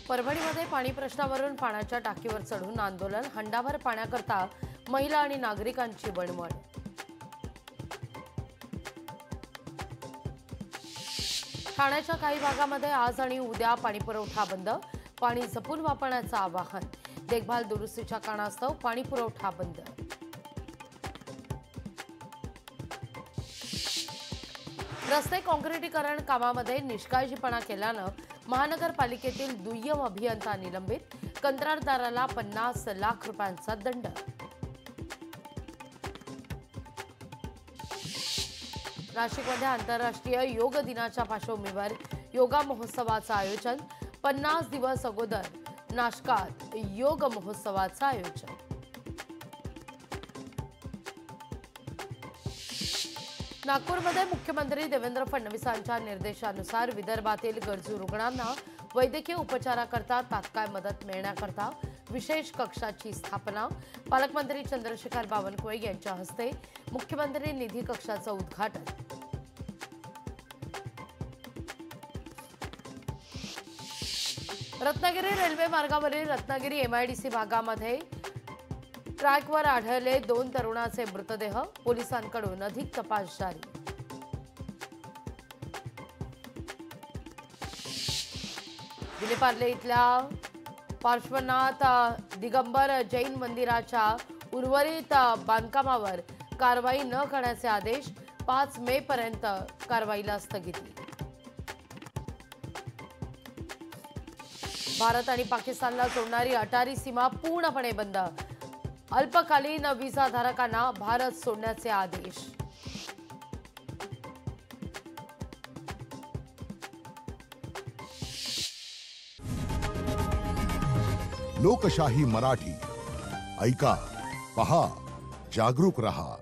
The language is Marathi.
परभणीमध्ये पाणी प्रश्नावरून पाण्याच्या टाकीवर चढून आंदोलन, हंडाभर पाण्याकरता महिला आणि नागरिकांची वणवण। ठाण्याच्या काही भागामध्ये आज आणि उद्या पाणीपुरवठा बंद, पाणी जपून वापरण्याचं आवाहन। देखभाल दुरुस्तीच्या कारणास्तव पाणीपुरवठा बंद। रस्ते काँक्रिटीकरण कामामध्ये निष्काळजीपणा केल्यानं महानगरपालिकेतील दुय्यम अभियंता निलंबित, कंत्राटदाराला 50 लाख रुपयांचा दंड। नाशिकमध्ये आंतरराष्ट्रीय योग दिनाच्या पार्श्वभूमीवर योगा महोत्सवाचं आयोजन, 50 दिवस अगोदर नाशकात योग महोत्सवाचं आयोजन। नागपूरमध्ये मुख्यमंत्री देवेंद्र फडणवीसांच्या निर्देशानुसार विदर्भातील गरजू रुग्णांना वैद्यकीय उपचाराकरता तात्काळ मदत मिळण्याकरता विशेष कक्षाची स्थापना। पालकमंत्री चंद्रशेखर बावनकुळे यांच्या हस्ते मुख्यमंत्री निधी कक्षाचं उद्घाटन। रत्नागिरी रेल्वे मार्गावरील रत्नागिरी एमआयडीसी भागामध्ये ट्रॅकवर आढळले 2 तरुणाचे मृतदेह, पोलिसांकडून अधिक तपास जारी। विलेपार्ले इथल्या पार्श्वनाथ दिगंबर जैन मंदिराच्या उर्वरित बांधकामावर कारवाई न करण्याचे आदेश, 5 मे पर्यंत कारवाईला स्थगिती। भारत आणि पाकिस्तानला जोडणारी अटारी सीमा पूर्णपणे बंद, अल्पकालीन व्हिसाधारकांना भारत सोडण्याचे आदेश। लोकशाही मराठी ऐका, पहा, जागरूक रहा।